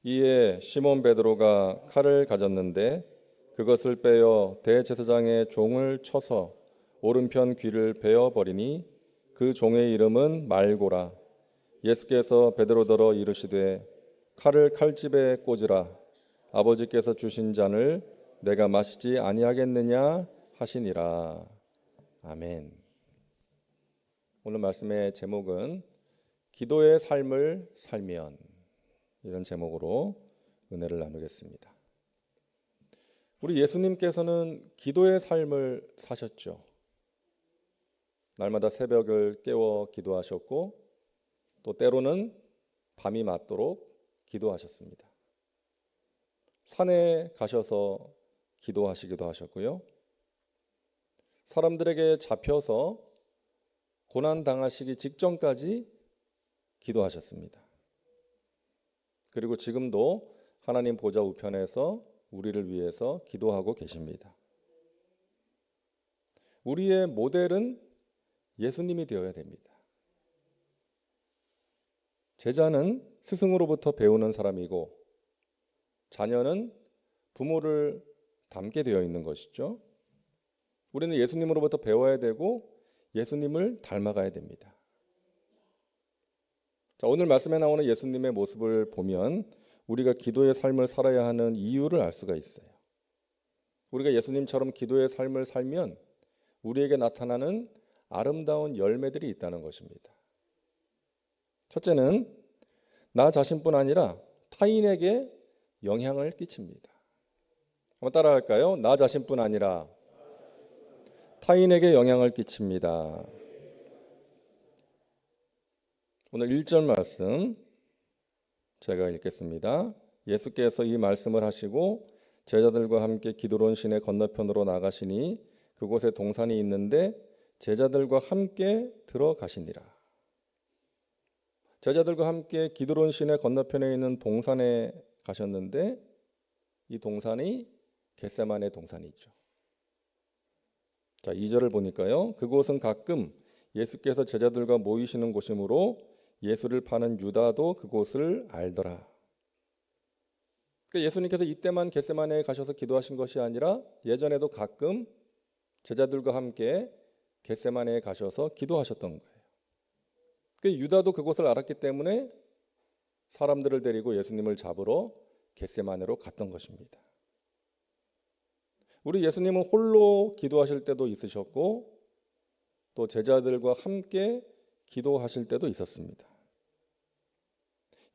이에 시몬 베드로가 칼을 가졌는데 그것을 빼어 대제사장의 종을 쳐서 오른편 귀를 베어 버리니 그 종의 이름은 말고라. 예수께서 베드로더러 이르시되 칼을 칼집에 꽂으라. 아버지께서 주신 잔을 내가 마시지 아니하겠느냐 하시니라. 아멘. 오늘 말씀의 제목은 기도의 삶을 살면, 이런 제목으로 은혜를 나누겠습니다. 우리 예수님께서는 기도의 삶을 사셨죠. 날마다 새벽을 깨워 기도하셨고 또 때로는 밤이 맞도록 기도하셨습니다. 산에 가셔서 기도하시기도 하셨고요. 사람들에게 잡혀서 고난 당하시기 직전까지 기도하셨습니다. 그리고 지금도 하나님 보좌 우편에서 우리를 위해서 기도하고 계십니다. 우리의 모델은 예수님이 되어야 됩니다. 제자는 스승으로부터 배우는 사람이고 자녀는 부모를 닮게 되어 있는 것이죠. 우리는 예수님으로부터 배워야 되고 예수님을 닮아가야 됩니다. 자, 오늘 말씀에 나오는 예수님의 모습을 보면 우리가 기도의 삶을 살아야 하는 이유를 알 수가 있어요. 우리가 예수님처럼 기도의 삶을 살면 우리에게 나타나는 아름다운 열매들이 있다는 것입니다. 첫째는 나 자신뿐 아니라 타인에게 영향을 끼칩니다. 한번 따라할까요? 나 자신뿐 아니라 타인에게 영향을 끼칩니다. 오늘 1절 말씀 제가 읽겠습니다. 예수께서 이 말씀을 하시고 제자들과 함께 기드론 시내 건너편으로 나가시니 그곳에 동산이 있는데 제자들과 함께 들어가시니라. 제자들과 함께 기드론 시내 건너편에 있는 동산에 가셨는데 이 동산이 겟세마네 동산이죠. 자, 2절을 보니까요. 그곳은 가끔 예수께서 제자들과 모이시는 곳이므로 예수를 파는 유다도 그곳을 알더라. 그러니까 예수님께서 이때만 겟세마네에 가셔서 기도하신 것이 아니라 예전에도 가끔 제자들과 함께 겟세마네에 가셔서 기도하셨던 거예요. 그러니까 유다도 그곳을 알았기 때문에 사람들을 데리고 예수님을 잡으러 겟세마네로 갔던 것입니다. 우리 예수님은 홀로 기도하실 때도 있으셨고 또 제자들과 함께 기도하실 때도 있었습니다.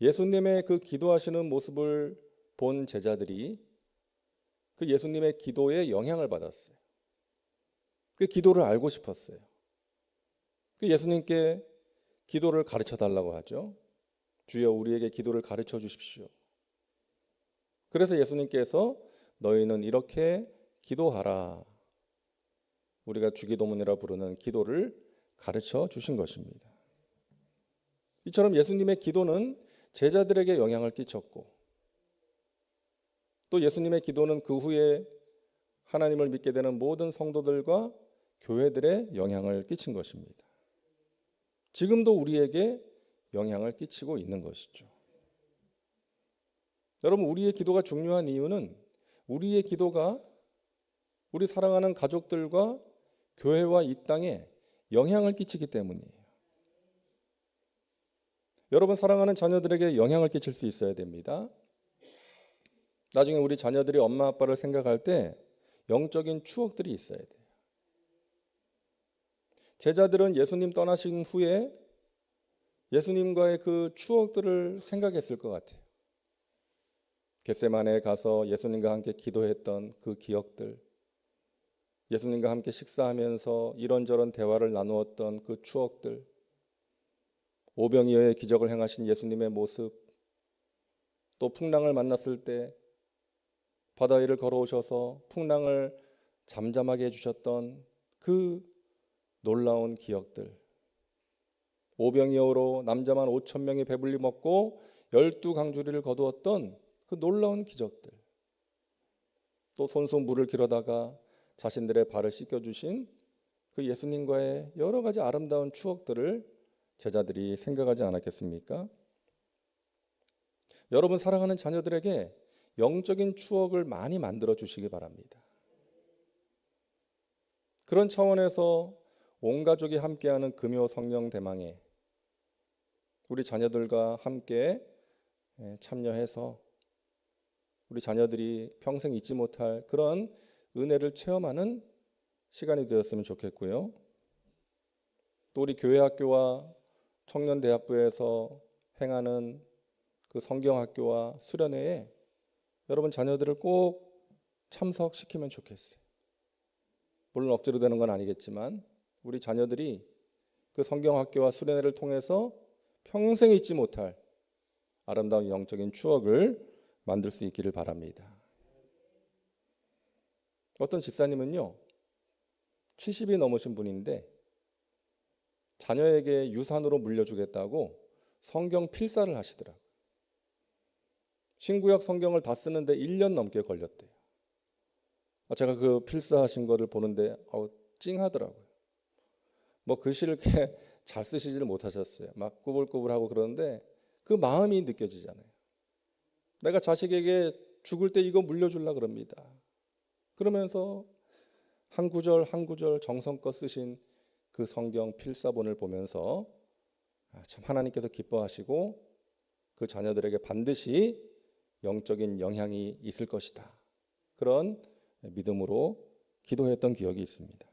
예수님의 그 기도하시는 모습을 본 제자들이 그 예수님의 기도에 영향을 받았어요. 그 기도를 알고 싶었어요. 그 예수님께 기도를 가르쳐 달라고 하죠. 주여 우리에게 기도를 가르쳐 주십시오. 그래서 예수님께서 너희는 이렇게 기도하라. 우리가 주기도문이라 부르는 기도를 가르쳐 주신 것입니다. 이처럼 예수님의 기도는 제자들에게 영향을 끼쳤고 또 예수님의 기도는 그 후에 하나님을 믿게 되는 모든 성도들과 교회들의 영향을 끼친 것입니다. 지금도 우리에게 영향을 끼치고 있는 것이죠. 여러분, 우리의 기도가 중요한 이유는 우리의 기도가 우리 사랑하는 가족들과 교회와 이 땅에 영향을 끼치기 때문이에요. 여러분, 사랑하는 자녀들에게 영향을 끼칠 수 있어야 됩니다. 나중에 우리 자녀들이 엄마 아빠를 생각할 때 영적인 추억들이 있어야 돼요. 제자들은 예수님 떠나신 후에 예수님과의 그 추억들을 생각했을 것 같아요. 겟세마네에 가서 예수님과 함께 기도했던 그 기억들, 예수님과 함께 식사하면서 이런저런 대화를 나누었던 그 추억들, 오병이어의 기적을 행하신 예수님의 모습, 또 풍랑을 만났을 때 바다 위를 걸어오셔서 풍랑을 잠잠하게 해주셨던 그 놀라운 기억들, 오병이어로 남자만 5,000명이 배불리 먹고 12강주리를 거두었던 그 놀라운 기적들, 또 손수 물을 길어다가 자신들의 발을 씻겨주신 그 예수님과의 여러 가지 아름다운 추억들을 제자들이 생각하지 않았겠습니까? 여러분 사랑하는 자녀들에게 영적인 추억을 많이 만들어 주시기 바랍니다. 그런 차원에서 온 가족이 함께하는 금요 성령 대망에 우리 자녀들과 함께 참여해서 우리 자녀들이 평생 잊지 못할 그런 은혜를 체험하는 시간이 되었으면 좋겠고요. 또 우리 교회학교와 청년대학부에서 행하는 그 성경학교와 수련회에 여러분 자녀들을 꼭 참석시키면 좋겠어요. 물론 억지로 되는 건 아니겠지만 우리 자녀들이 그 성경학교와 수련회를 통해서 평생 잊지 못할 아름다운 영적인 추억을 만들 수 있기를 바랍니다. 어떤 집사님은요, 70이 넘으신 분인데 자녀에게 유산으로 물려주겠다고 성경 필사를 하시더라고요. 신구약 성경을 다 쓰는데 1년 넘게 걸렸대요. 제가 그 필사하신 거를 보는데 찡하더라고요. 뭐 글씨를 그렇게 잘 쓰시지를 못하셨어요. 막 꾸불꾸불하고 그러는데 그 마음이 느껴지잖아요. 내가 자식에게 죽을 때 이거 물려주려고 그럽니다. 그러면서 한 구절 한 구절 정성껏 쓰신 그 성경 필사본을 보면서 참 하나님께서 기뻐하시고 그 자녀들에게 반드시 영적인 영향이 있을 것이다. 그런 믿음으로 기도했던 기억이 있습니다.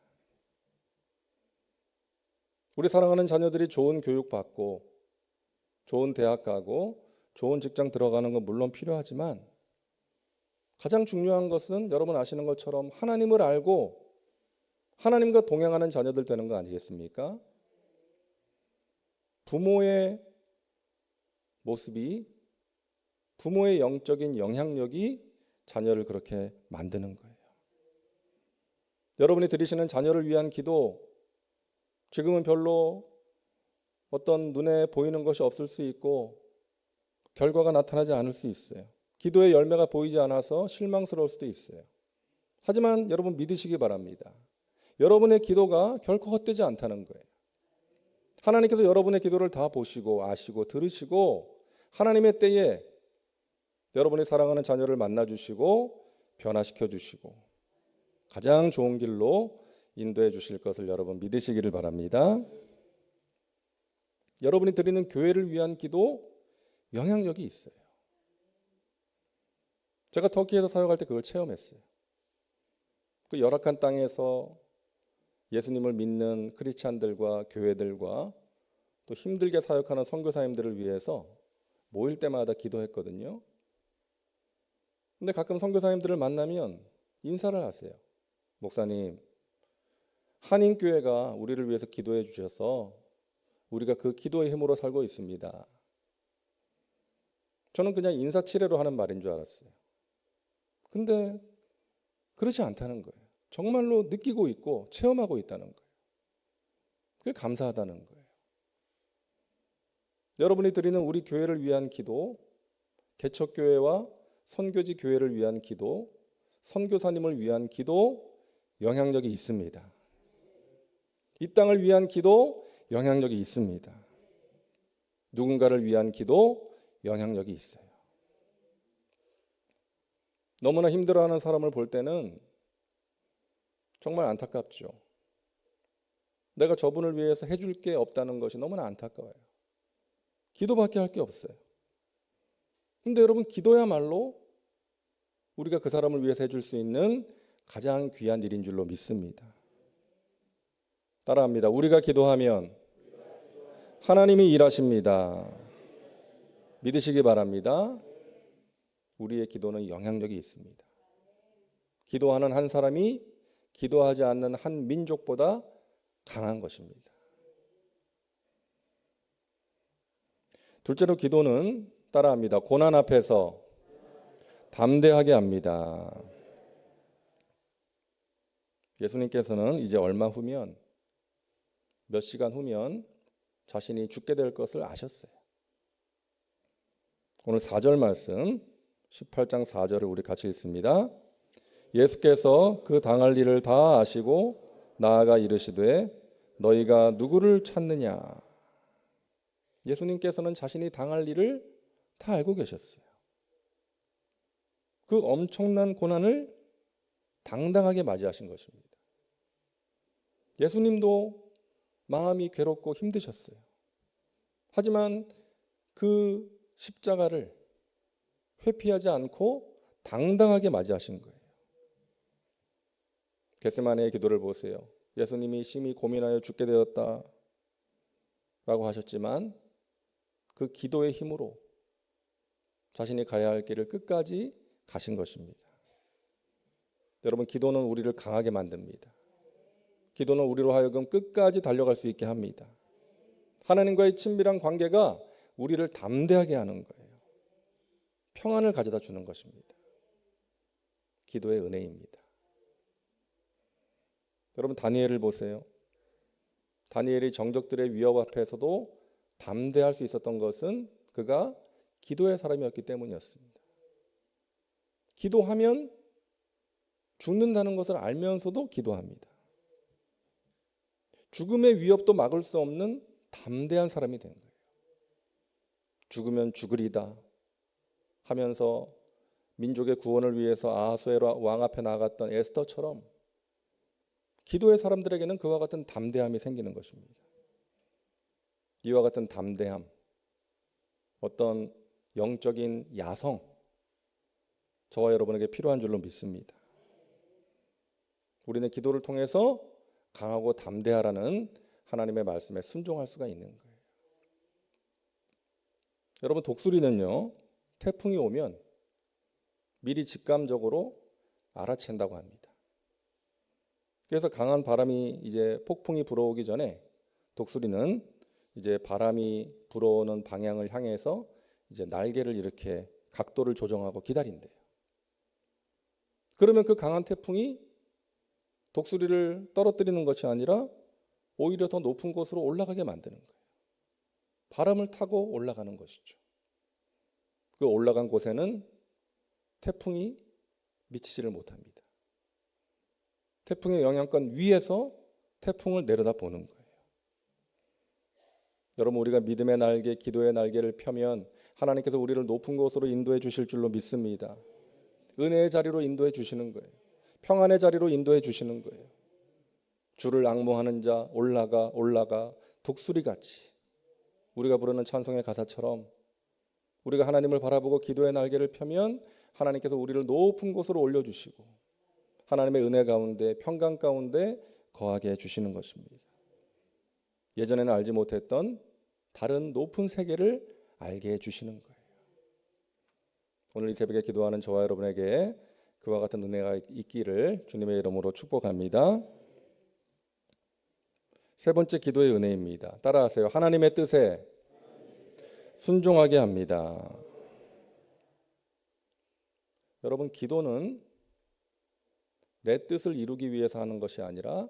우리 사랑하는 자녀들이 좋은 교육 받고 좋은 대학 가고 좋은 직장 들어가는 건 물론 필요하지만 가장 중요한 것은 여러분 아시는 것처럼 하나님을 알고 하나님과 동행하는 자녀들 되는 거 아니겠습니까? 부모의 모습이 부모의 영적인 영향력이 자녀를 그렇게 만드는 거예요. 여러분이 드리시는 자녀를 위한 기도, 지금은 별로 어떤 눈에 보이는 것이 없을 수 있고 결과가 나타나지 않을 수 있어요. 기도의 열매가 보이지 않아서 실망스러울 수도 있어요. 하지만 여러분 믿으시기 바랍니다. 여러분의 기도가 결코 헛되지 않다는 거예요. 하나님께서 여러분의 기도를 다 보시고 아시고 들으시고 하나님의 때에 여러분이 사랑하는 자녀를 만나주시고 변화시켜 주시고 가장 좋은 길로 인도해 주실 것을 여러분 믿으시기를 바랍니다. 여러분이 드리는 교회를 위한 기도 영향력이 있어요. 제가 터키에서 사역할 때 그걸 체험했어요. 그 열악한 땅에서 예수님을 믿는 크리스찬들과 교회들과 또 힘들게 사역하는 선교사님들을 위해서 모일 때마다 기도했거든요. 근데 가끔 선교사님들을 만나면 인사를 하세요. 목사님, 한인교회가 우리를 위해서 기도해 주셔서 우리가 그 기도의 힘으로 살고 있습니다. 저는 그냥 인사치레로 하는 말인 줄 알았어요. 근데 그렇지 않다는 거예요. 정말로 느끼고 있고 체험하고 있다는 거예요. 그게 감사하다는 거예요. 여러분이 드리는 우리 교회를 위한 기도, 개척교회와 선교지 교회를 위한 기도, 선교사님을 위한 기도 영향력이 있습니다. 이 땅을 위한 기도 영향력이 있습니다. 누군가를 위한 기도 영향력이 있어요. 너무나 힘들어하는 사람을 볼 때는 정말 안타깝죠. 내가 저분을 위해서 해줄 게 없다는 것이 너무나 안타까워요. 기도밖에 할 게 없어요. 근데 여러분 기도야말로 우리가 그 사람을 위해서 해줄 수 있는 가장 귀한 일인 줄로 믿습니다. 따라합니다. 우리가 기도하면 하나님이 일하십니다. 믿으시기 바랍니다. 우리의 기도는 영향력이 있습니다. 기도하는 한 사람이 기도하지 않는 한 민족보다 강한 것입니다. 둘째로 기도는 따라합니다. 고난 앞에서 담대하게 합니다. 예수님께서는 이제 얼마 후면 몇 시간 후면 자신이 죽게 될 것을 아셨어요. 오늘 4절 말씀 18장 4절을 우리 같이 읽습니다. 예수께서 그 당할 일을 다 아시고 나아가 이르시되 너희가 누구를 찾느냐. 예수님께서는 자신이 당할 일을 다 알고 계셨어요. 그 엄청난 고난을 당당하게 맞이하신 것입니다. 예수님도 마음이 괴롭고 힘드셨어요. 하지만 그 십자가를 회피하지 않고 당당하게 맞이하신 거예요. 겟세마네의 기도를 보세요. 예수님이 심히 고민하여 죽게 되었다 라고 하셨지만 그 기도의 힘으로 자신이 가야 할 길을 끝까지 가신 것입니다. 여러분, 기도는 우리를 강하게 만듭니다. 기도는 우리로 하여금 끝까지 달려갈 수 있게 합니다. 하나님과의 친밀한 관계가 우리를 담대하게 하는 거예요. 평안을 가져다 주는 것입니다. 기도의 은혜입니다. 여러분, 다니엘을 보세요. 다니엘이 정적들의 위협 앞에서도 담대할 수 있었던 것은 그가 기도의 사람이었기 때문이었습니다. 기도하면 죽는다는 것을 알면서도 기도합니다. 죽음의 위협도 막을 수 없는 담대한 사람이 된 거예요. 죽으면 죽으리다 하면서 민족의 구원을 위해서 아하수에로 왕 앞에 나갔던 에스더처럼 기도의 사람들에게는 그와 같은 담대함이 생기는 것입니다. 이와 같은 담대함, 어떤 영적인 야성, 저와 여러분에게 필요한 줄로 믿습니다. 우리는 기도를 통해서 강하고 담대하라는 하나님의 말씀에 순종할 수가 있는 거예요. 여러분, 독수리는요, 태풍이 오면 미리 직감적으로 알아챈다고 합니다. 그래서 강한 바람이 이제 폭풍이 불어오기 전에 독수리는 이제 바람이 불어오는 방향을 향해서 이제 날개를 이렇게 각도를 조정하고 기다린대요. 그러면 그 강한 태풍이 독수리를 떨어뜨리는 것이 아니라 오히려 더 높은 곳으로 올라가게 만드는 거예요. 바람을 타고 올라가는 것이죠. 그 올라간 곳에는 태풍이 미치지를 못합니다. 태풍의 영향권 위에서 태풍을 내려다 보는 거예요. 여러분, 우리가 믿음의 날개, 기도의 날개를 펴면 하나님께서 우리를 높은 곳으로 인도해 주실 줄로 믿습니다. 은혜의 자리로 인도해 주시는 거예요. 평안의 자리로 인도해 주시는 거예요. 주를 앙모하는 자 올라가 독수리같이, 우리가 부르는 찬송의 가사처럼 우리가 하나님을 바라보고 기도의 날개를 펴면 하나님께서 우리를 높은 곳으로 올려주시고 하나님의 은혜 가운데, 평강 가운데 거하게 해주시는 것입니다. 예전에는 알지 못했던 다른 높은 세계를 알게 해주시는 거예요. 오늘 이 새벽에 기도하는 저와 여러분에게 그와 같은 은혜가 있기를 주님의 이름으로 축복합니다. 세 번째 기도의 은혜입니다. 따라하세요. 하나님의 뜻에 순종하게 합니다. 여러분, 기도는 내 뜻을 이루기 위해서 하는 것이 아니라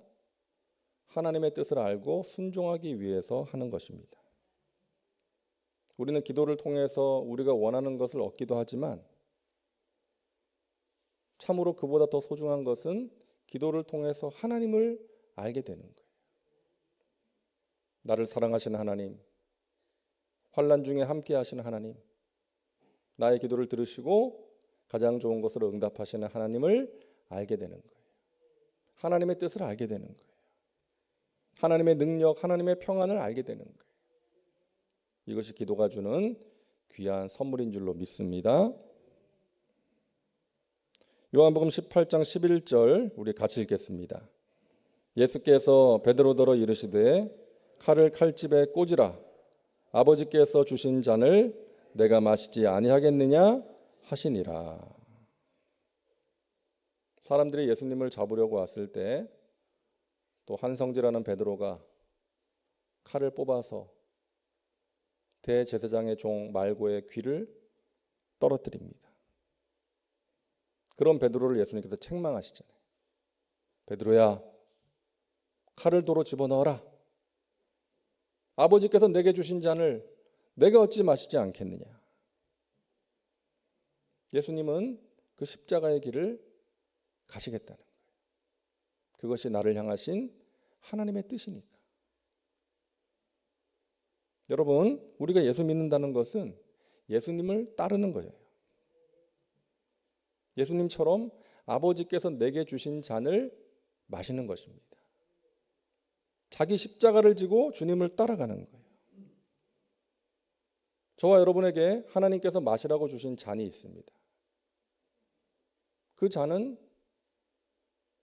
하나님의 뜻을 알고 순종하기 위해서 하는 것입니다. 우리는 기도를 통해서 우리가 원하는 것을 얻기도 하지만 참으로 그보다 더 소중한 것은 기도를 통해서 하나님을 알게 되는 거예요. 나를 사랑하시는 하나님, 환난 중에 함께 하시는 하나님, 나의 기도를 들으시고 가장 좋은 것으로 응답하시는 하나님을 알게 되는 거예요. 하나님의 뜻을 알게 되는 거예요. 하나님의 능력, 하나님의 평안을 알게 되는 거예요. 이것이 기도가 주는 귀한 선물인 줄로 믿습니다. 요한복음 18장 11절 우리 같이 읽겠습니다. 예수께서 베드로더러 이르시되 칼을 칼집에 꽂으라. 아버지께서 주신 잔을 내가 마시지 아니하겠느냐 하시니라. 사람들이 예수님을 잡으려고 왔을 때 또 한성질하는 베드로가 칼을 뽑아서 대제사장의 종 말고의 귀를 떨어뜨립니다. 그런 베드로를 예수님께서 책망하시잖아요. 베드로야, 칼을 도로 집어넣어라. 아버지께서 내게 주신 잔을 내가 어찌 마시지 않겠느냐. 예수님은 그 십자가의 길을 가시겠다는 거예요. 그것이 나를 향하신 하나님의 뜻이니까. 여러분, 우리가 예수 믿는다는 것은 예수님을 따르는 거예요. 예수님처럼 아버지께서 내게 주신 잔을 마시는 것입니다. 자기 십자가를 지고 주님을 따라가는 거예요. 저와 여러분에게 하나님께서 마시라고 주신 잔이 있습니다. 그 잔은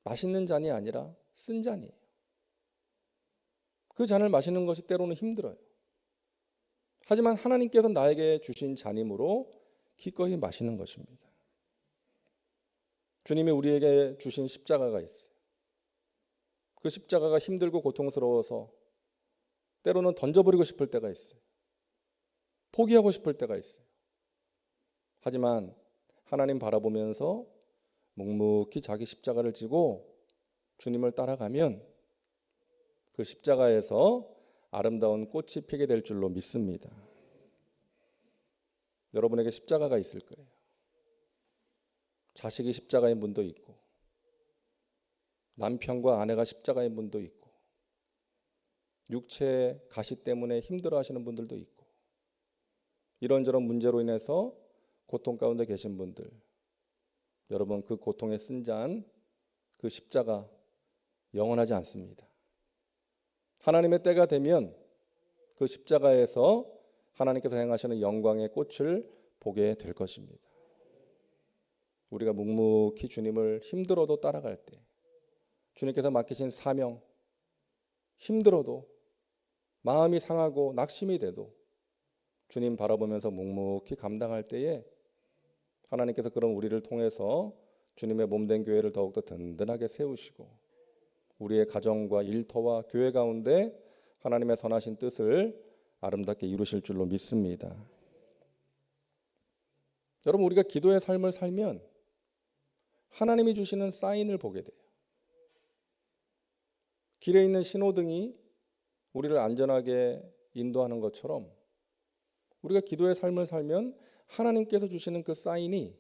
맛있는 잔이 아니라 쓴 잔이에요. 그 잔을 마시는 것이 때로는 힘들어요. 하지만 하나님께서 나에게 주신 잔이므로 기꺼이 마시는 것입니다. 주님이 우리에게 주신 십자가가 있어요. 그 십자가가 힘들고 고통스러워서 때로는 던져버리고 싶을 때가 있어요. 포기하고 싶을 때가 있어요. 하지만 하나님 바라보면서 묵묵히 자기 십자가를 지고 주님을 따라가면 그 십자가에서 아름다운 꽃이 피게 될 줄로 믿습니다. 여러분에게 십자가가 있을 거예요. 자식이 십자가인 분도 있고, 남편과 아내가 십자가인 분도 있고, 육체 가시 때문에 힘들어하시는 분들도 있고, 이런저런 문제로 인해서 고통 가운데 계신 분들, 여러분 그 고통에 쓴 잔, 그 십자가 영원하지 않습니다. 하나님의 때가 되면 그 십자가에서 하나님께서 행하시는 영광의 꽃을 보게 될 것입니다. 우리가 묵묵히 주님을 힘들어도 따라갈 때, 주님께서 맡기신 사명, 힘들어도 마음이 상하고 낙심이 돼도 주님 바라보면서 묵묵히 감당할 때에 하나님께서 그런 우리를 통해서 주님의 몸된 교회를 더욱더 든든하게 세우시고 우리의 가정과 일터와 교회 가운데 하나님의 선하신 뜻을 아름답게 이루실 줄로 믿습니다. 여러분, 우리가 기도의 삶을 살면 하나님이 주시는 사인을 보게 돼요. 길에 있는 신호등이 우리를 안전하게 인도하는 것처럼 우리가 기도의 삶을 살면 하나님께서 주시는 그 사인이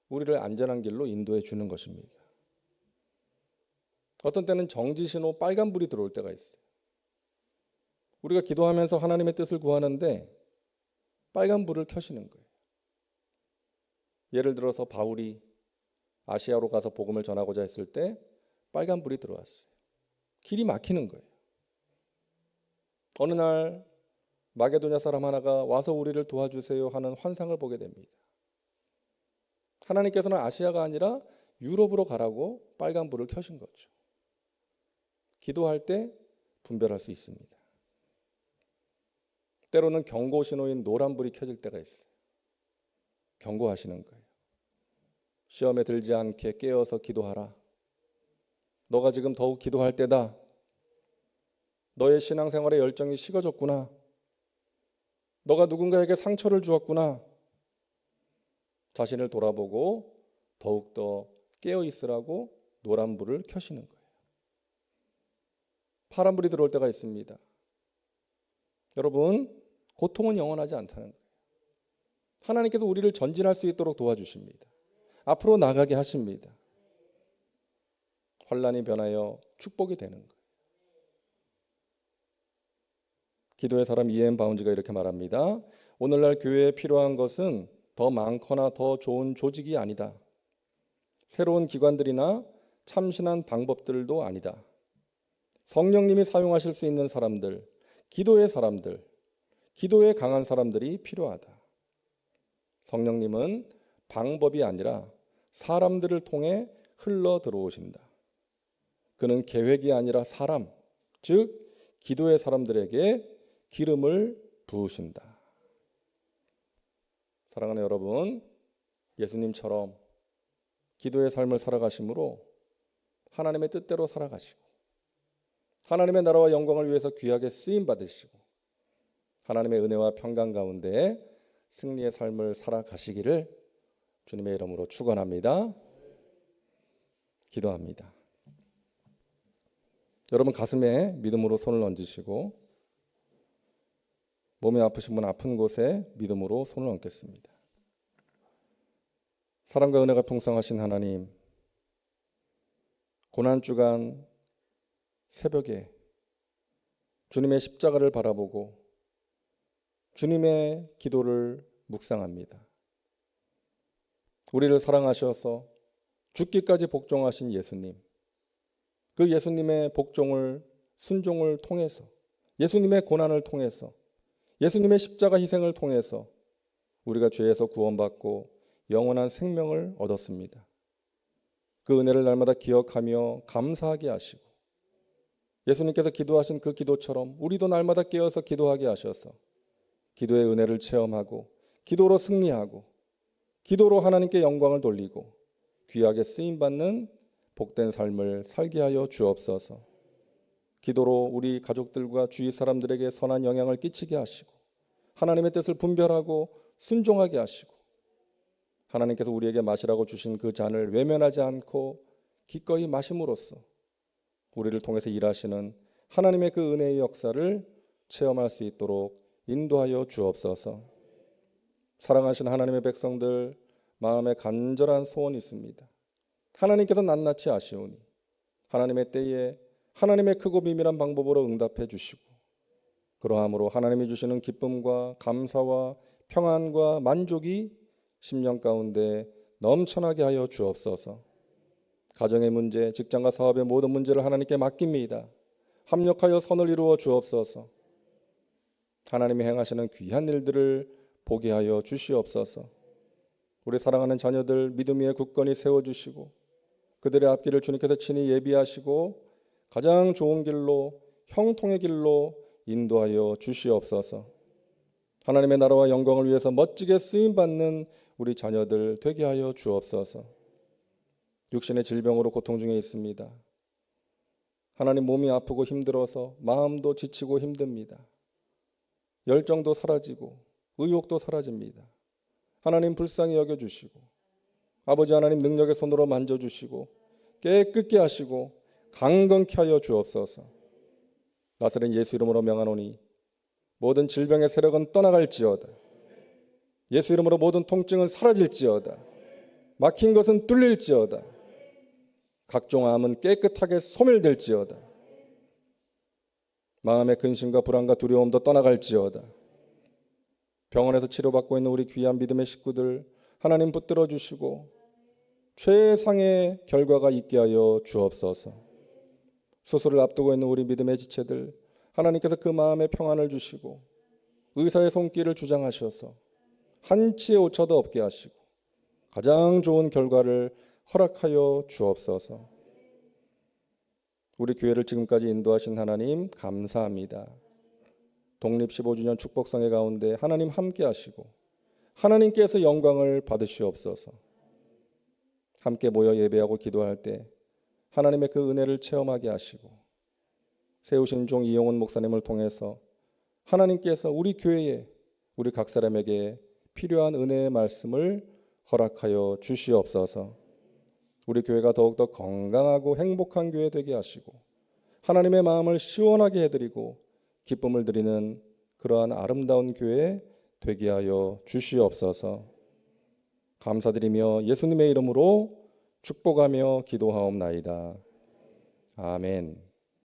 우리를 안전한 길로 인도해 주는 것입니다. 어떤 때는 정지 신호 빨간불이 들어올 때가 있어요. 우리가 기도하면서 하나님의 뜻을 구하는데 빨간불을 켜시는 거예요. 예를 들어서 바울이 아시아로 가서 복음을 전하고자 했을 때 빨간불이 들어왔어요. 길이 막히는 거예요. 어느 날 마게도냐 사람 하나가 와서 우리를 도와주세요 하는 환상을 보게 됩니다. 하나님께서는 아시아가 아니라 유럽으로 가라고 빨간불을 켜신 거죠. 기도할 때 분별할 수 있습니다. 때로는 경고 신호인 노란불이 켜질 때가 있어요. 경고하시는 거예요. 시험에 들지 않게 깨어서 기도하라. 너가 지금 더욱 기도할 때다. 너의 신앙생활의 열정이 식어졌구나. 너가 누군가에게 상처를 주었구나. 자신을 돌아보고 더욱더 깨어 있으라고 노란불을 켜시는 거예요. 파란불이 들어올 때가 있습니다. 여러분, 고통은 영원하지 않다는 거예요. 하나님께서 우리를 전진할 수 있도록 도와주십니다. 앞으로 나가게 하십니다. 환난이 변하여 축복이 되는 거예요. 기도의 사람 이엠 바운즈가 이렇게 말합니다. 오늘날 교회에 필요한 것은 더 많거나 더 좋은 조직이 아니다. 새로운 기관들이나 참신한 방법들도 아니다. 성령님이 사용하실 수 있는 사람들, 기도의 사람들, 기도에 강한 사람들이 필요하다. 성령님은 방법이 아니라 사람들을 통해 흘러 들어오신다. 그는 계획이 아니라 사람, 즉 기도의 사람들에게 기름을 부으신다. 사랑하는 여러분, 예수님처럼 기도의 삶을 살아가심으로 하나님의 뜻대로 살아가시고 하나님의 나라와 영광을 위해서 귀하게 쓰임 받으시고 하나님의 은혜와 평강 가운데 승리의 삶을 살아가시기를 주님의 이름으로 축원합니다. 기도합니다. 여러분 가슴에 믿음으로 손을 얹으시고 몸이 아프신 분 아픈 곳에 믿음으로 손을 얹겠습니다. 사랑과 은혜가 풍성하신 하나님, 고난주간 새벽에 주님의 십자가를 바라보고 주님의 기도를 묵상합니다. 우리를 사랑하셔서 죽기까지 복종하신 예수님, 그 예수님의 복종을, 순종을 통해서, 예수님의 고난을 통해서, 예수님의 십자가 희생을 통해서 우리가 죄에서 구원받고 영원한 생명을 얻었습니다. 그 은혜를 날마다 기억하며 감사하게 하시고, 예수님께서 기도하신 그 기도처럼 우리도 날마다 깨어서 기도하게 하셔서 기도의 은혜를 체험하고, 기도로 승리하고, 기도로 하나님께 영광을 돌리고 귀하게 쓰임받는 복된 삶을 살게 하여 주옵소서. 기도로 우리 가족들과 주위 사람들에게 선한 영향을 끼치게 하시고, 하나님의 뜻을 분별하고 순종하게 하시고, 하나님께서 우리에게 마시라고 주신 그 잔을 외면하지 않고 기꺼이 마심으로써 우리를 통해서 일하시는 하나님의 그 은혜의 역사를 체험할 수 있도록 인도하여 주옵소서. 사랑하시는 하나님의 백성들, 마음에 간절한 소원이 있습니다. 하나님께서 낱낱이 아시오니 하나님의 때에 하나님의 크고 비밀한 방법으로 응답해 주시고, 그러함으로 하나님이 주시는 기쁨과 감사와 평안과 만족이 심령 가운데 넘쳐나게 하여 주옵소서. 가정의 문제, 직장과 사업의 모든 문제를 하나님께 맡깁니다. 합력하여 선을 이루어 주옵소서. 하나님이 행하시는 귀한 일들을 보게 하여 주시옵소서. 우리 사랑하는 자녀들 믿음 위에 굳건히 세워주시고, 그들의 앞길을 주님께서 친히 예비하시고 가장 좋은 길로, 형통의 길로 인도하여 주시옵소서. 하나님의 나라와 영광을 위해서 멋지게 쓰임받는 우리 자녀들 되게 하여 주옵소서. 육신의 질병으로 고통 중에 있습니다. 하나님, 몸이 아프고 힘들어서 마음도 지치고 힘듭니다. 열정도 사라지고 의욕도 사라집니다. 하나님 불쌍히 여겨주시고, 아버지 하나님 능력의 손으로 만져주시고 깨끗게 하시고 강건케 하여 주옵소서. 나사렛 예수 이름으로 명하노니 모든 질병의 세력은 떠나갈지어다. 예수 이름으로 모든 통증은 사라질지어다. 막힌 것은 뚫릴지어다. 각종 암은 깨끗하게 소멸될지어다. 마음의 근심과 불안과 두려움도 떠나갈지어다. 병원에서 치료받고 있는 우리 귀한 믿음의 식구들 하나님 붙들어 주시고 최상의 결과가 있게 하여 주옵소서. 수술을 앞두고 있는 우리 믿음의 지체들 하나님께서 그 마음의 평안을 주시고 의사의 손길을 주장하셔서 한치의 오차도 없게 하시고 가장 좋은 결과를 허락하여 주옵소서. 우리 교회를 지금까지 인도하신 하나님 감사합니다. 독립 15주년 축복성회 가운데 하나님 함께 하시고 하나님께서 영광을 받으시옵소서. 함께 모여 예배하고 기도할 때 하나님의 그 은혜를 체험하게 하시고, 세우신 종 이용훈 목사님을 통해서 하나님께서 우리 교회에, 우리 각 사람에게 필요한 은혜의 말씀을 허락하여 주시옵소서. 우리 교회가 더욱더 건강하고 행복한 교회 되게 하시고 하나님의 마음을 시원하게 해드리고 기쁨을 드리는 그러한 아름다운 교회 되게 하여 주시옵소서. 감사드리며 예수님의 이름으로 축복하며 기도하옵나이다. 아멘.